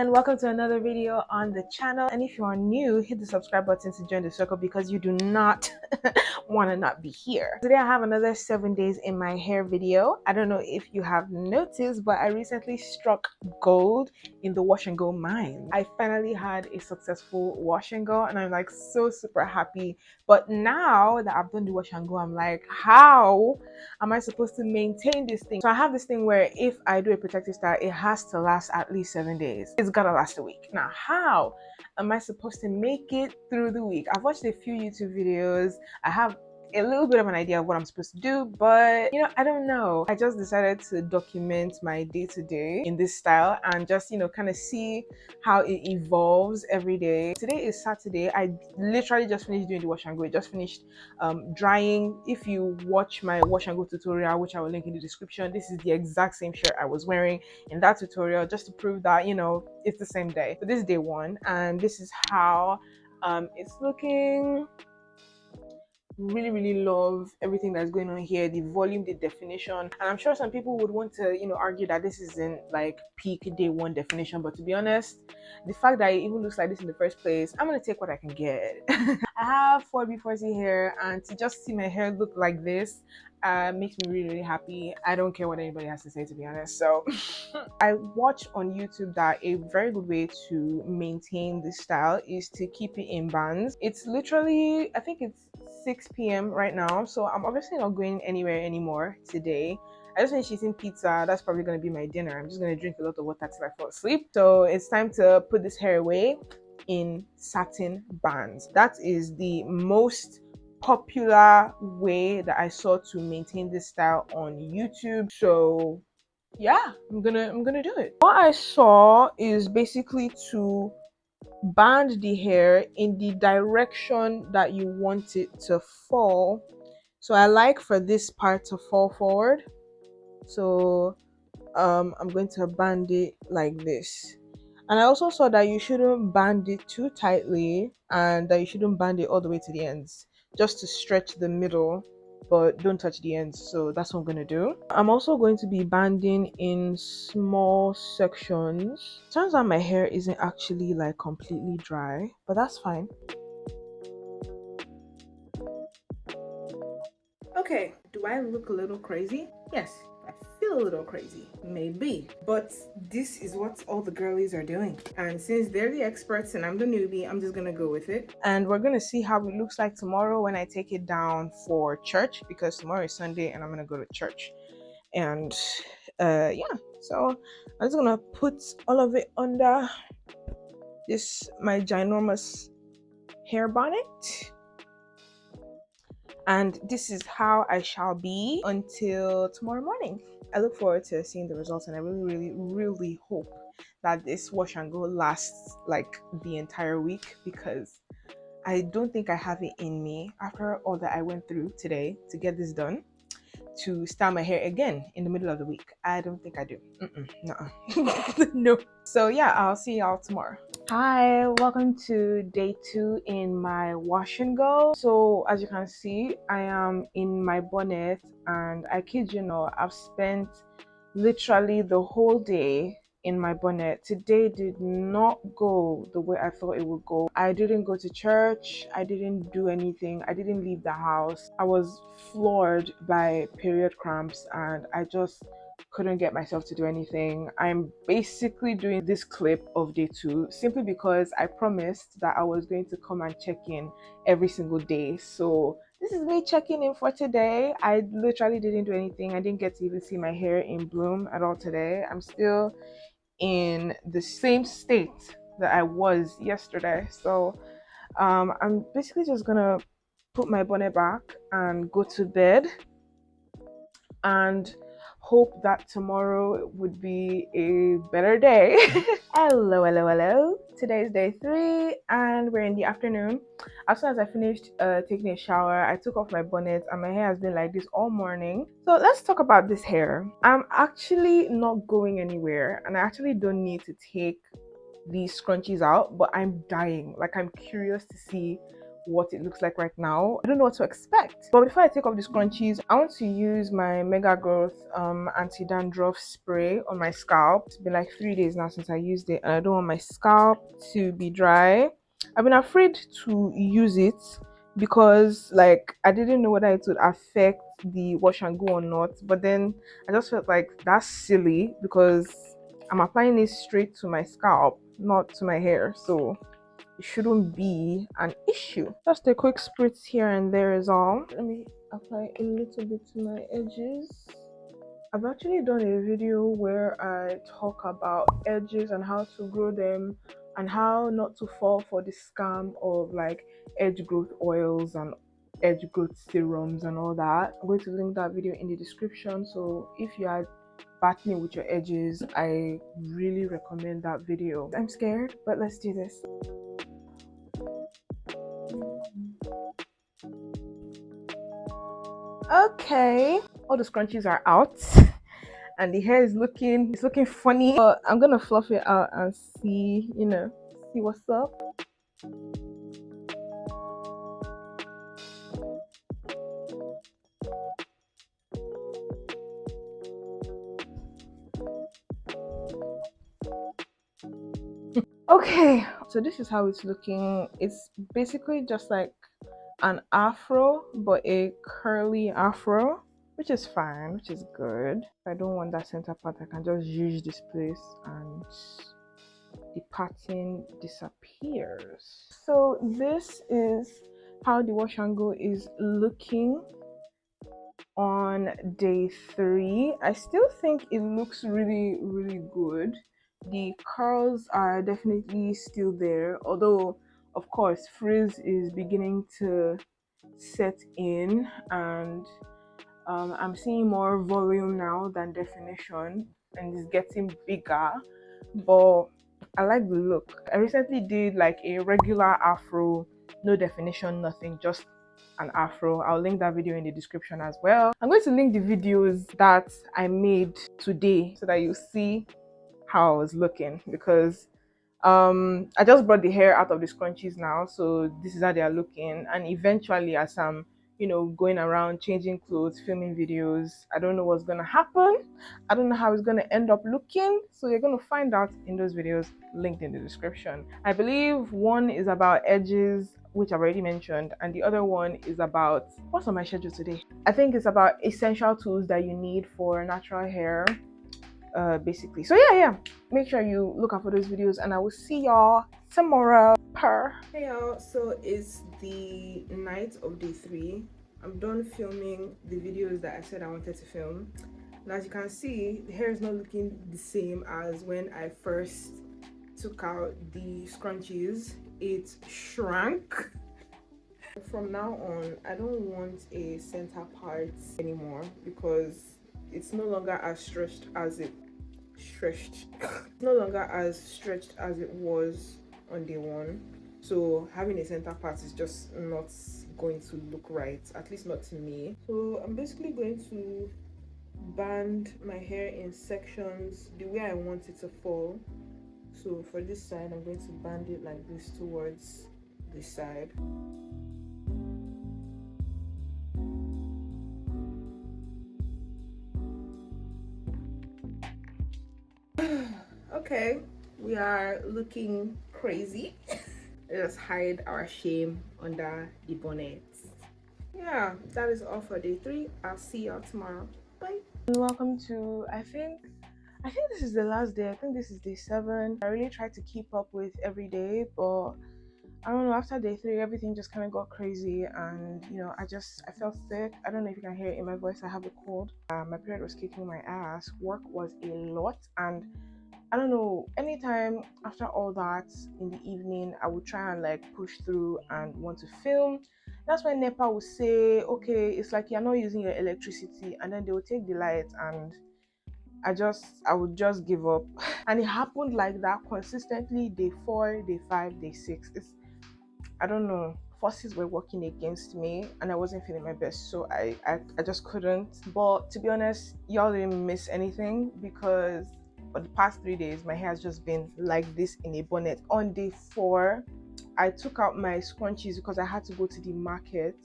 and welcome to another video on the channel. And if you are new, hit the subscribe button to join the circle because you do not want to not be here. Today I have another 7 days in my hair video. I don't know if you have noticed, but I recently struck gold in the wash and go mine. I finally had a successful wash and go and I'm like so super happy. But now that I've done the wash and go, I'm like, how am I supposed to maintain this thing? So I have this thing where if I do a protective style, it has to last at least 7 days. It's gotta last a week. Now, how am I supposed to make it through the week? I've watched a few YouTube videos. I have a little bit of an idea of what I'm supposed to do, but I don't know. I just decided to document my day-to-day in this style and just kind of see how it evolves every day. Today is Saturday. I literally just finished doing the wash and go. I just finished drying. If you watch my wash and go tutorial, which I will link in the description, this is the exact same shirt I was wearing in that tutorial, just to prove that it's the same day. So this is day one and this is how it's looking. Really love everything that's going on here, the volume, the definition, and I'm sure some people would want to argue that this isn't like peak day one definition, but to be honest, the fact that it even looks like this in the first place, I'm gonna take what I can get. I have 4B4C hair, and to just see my hair look like this makes me really happy. I don't care what anybody has to say, to be honest. So I watched on YouTube that a very good way to maintain this style is to keep it in bands. It's literally, I think it's 6 p.m. right now, so I'm obviously not going anywhere anymore today. I just finished eating pizza. That's probably going to be my dinner. I'm just going to drink a lot of water till I fall asleep. So it's time to put this hair away in satin bands. That is the most popular way that I saw to maintain this style on YouTube. So yeah, I'm gonna do it. What I saw is basically to band the hair in the direction that you want it to fall. So I like for this part to fall forward, so I'm going to band it like this. And I also saw that you shouldn't band it too tightly and that you shouldn't band it all the way to the ends, just to stretch the middle but don't touch the ends. So that's what I'm gonna do. I'm also going to be banding in small sections. Turns out my hair isn't actually like completely dry, but that's fine. Okay, do I look a little crazy? Yes, I feel a little crazy, maybe, but this is what all the girlies are doing, and since they're the experts and I'm the newbie, I'm just gonna go with it. And we're gonna see how it looks like tomorrow when I take it down for church, because tomorrow is Sunday and I'm gonna go to church. And yeah, so I'm just gonna put all of it under this my ginormous hair bonnet. And this is how I shall be until tomorrow morning. I look forward to seeing the results, and I really hope that this wash and go lasts like the entire week, because I don't think I have it in me, after all that I went through today to get this done, to style my hair again in the middle of the week. I don't think I do. No. So yeah, I'll see y'all tomorrow. Hi, welcome to day 2 in my wash and go. So as you can see, I am in my bonnet, and I kid you not, I've spent literally the whole day in my bonnet. Today did not go the way I thought it would go. I didn't go to church, I didn't do anything, I didn't leave the house. I was floored by period cramps and I just couldn't get myself to do anything. I'm basically doing this clip of day 2 simply because I promised that I was going to come and check in every single day. So this is me checking in for today. I literally didn't do anything. I didn't get to even see my hair in bloom at all today. I'm still in the same state that I was yesterday. So I'm basically just gonna put my bonnet back and go to bed and hope that tomorrow would be a better day. Hello. Today is day 3 and we're in the afternoon. As soon as I finished taking a shower, I took off my bonnet and my hair has been like this all morning. So let's talk about this hair. I'm actually not going anywhere and I actually don't need to take these scrunchies out, but I'm dying. Like, I'm curious to see what it looks like right now. I don't know what to expect. But before I take off the scrunchies, I want to use my Mega Growth anti-dandruff spray on my scalp. It's been like 3 days now since I used it, and I don't want my scalp to be dry. I've been afraid to use it because like I didn't know whether it would affect the wash and go or not. But then I just felt like that's silly because I'm applying it straight to my scalp, not to my hair. So it shouldn't be an issue. Just a quick spritz here and there is all. Let me apply a little bit to my edges. I've actually done a video where I talk about edges and how to grow them and how not to fall for the scam of like edge growth oils and edge growth serums and all that. I'm going to link that video in the description, so if you are battling with your edges, I really recommend that video. I'm scared, but let's do this. Okay, all the scrunchies are out and the hair is looking funny, but I'm gonna fluff it out and see, see what's up. Okay, so this is how it's looking. It's basically just like an afro, but a curly afro, which is fine, which is good. If I don't want that center part, I can just use this place and the pattern disappears. So this is how the wash and go is looking on day 3. I still think it looks really good. The curls are definitely still there, although of course frizz is beginning to set in, and I'm seeing more volume now than definition, and it's getting bigger, but I like the look. I recently did like a regular afro, no definition, nothing, just an afro. I'll link that video in the description as well. I'm going to link the videos that I made today so that you see how I was looking, because I just brought the hair out of the scrunchies now, so this is how they are looking. And eventually, as I'm going around changing clothes, filming videos, I don't know what's gonna happen. I don't know how it's gonna end up looking, so you're gonna find out in those videos linked in the description. I believe one is about edges, which I've already mentioned, and the other one is about what's on my schedule today. I think it's about essential tools that you need for natural hair, basically. So yeah, make sure you look out for those videos, and I will see y'all tomorrow. Hey y'all, so it's the night of day 3. I'm done filming the videos that I said I wanted to film, and as you can see, the hair is not looking the same as when I first took out the scrunchies. It shrank. From now on, I don't want a center part anymore because it's no longer as stretched as it was on day 1. So having a center part is just not going to look right, at least not to me. So I'm basically going to band my hair in sections the way I want it to fall. So for this side, I'm going to band it like this towards this side. Okay, we are looking crazy. Let's hide our shame under the bonnet. Yeah, that is all for day 3. I'll see y'all tomorrow. Bye. Welcome to, I think this is the last day. I think this is day 7. I really tried to keep up with every day, but I don't know, after day 3 everything just kind of got crazy, and I felt sick. I don't know if you can hear it in my voice, I have a cold. My period was kicking my ass. Work was a lot, and I don't know, anytime after all that in the evening, I would try and like push through and want to film. That's when NEPA would say, okay, it's like you're not using your electricity, and then they would take the light, and I would just give up. And it happened like that consistently, day 4, day 5, day 6. I don't know, forces were working against me and I wasn't feeling my best, so I just couldn't. But to be honest, y'all didn't miss anything, because for the past 3 days my hair has just been like this in a bonnet. On day 4, I took out my scrunchies because I had to go to the market.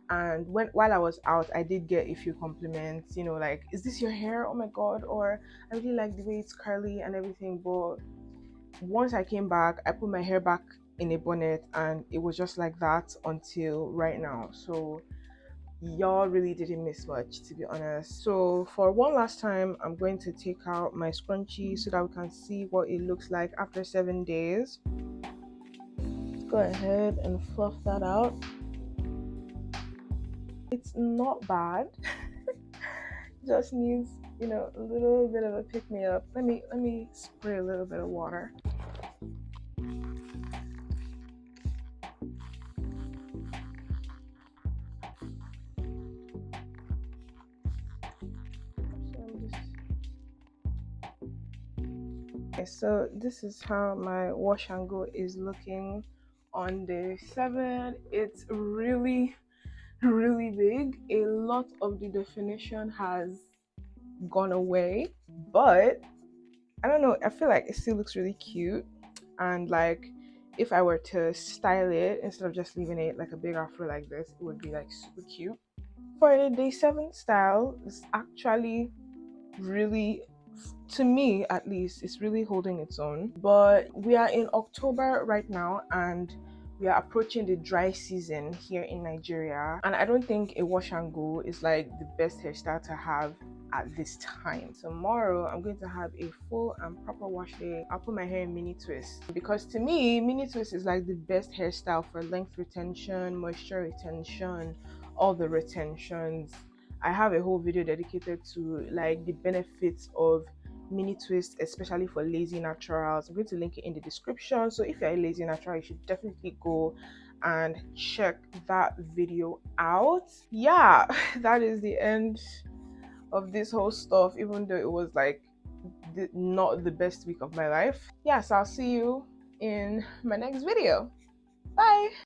And while I was out, I did get a few compliments, like, is this your hair? Oh my god, or I really like the way it's curly and everything. But once I came back, I put my hair back in a bonnet and it was just like that until right now. So y'all really didn't miss much, to be honest. So for one last time, I'm going to take out my scrunchie so that we can see what it looks like after 7 days. Let's go ahead and fluff that out. It's not bad. Just needs, a little bit of a pick me up. Let me spray a little bit of water. Okay, so this is how my wash and go is looking on day 7. It's really, really big. A lot of the definition has gone away, but I don't know, I feel like it still looks really cute. And like, if I were to style it instead of just leaving it like a big afro like this, it would be like super cute. For a day 7 style, it's actually really, to me at least, it's really holding its own. But we are in October right now, and we are approaching the dry season here in Nigeria, and I don't think a wash and go is like the best hairstyle to have at this time. Tomorrow I'm going to have a full and proper wash day. I'll put my hair in mini twist, because to me mini twist is like the best hairstyle for length retention, moisture retention, all the retentions. I have a whole video dedicated to like the benefits of mini twist, especially for lazy naturals. I'm going to link it in the description. So if you're a lazy natural, you should definitely go and check that video out. Yeah, that is the end of this whole stuff, even though it was like not the best week of my life. Yeah, so I'll see you in my next video. Bye.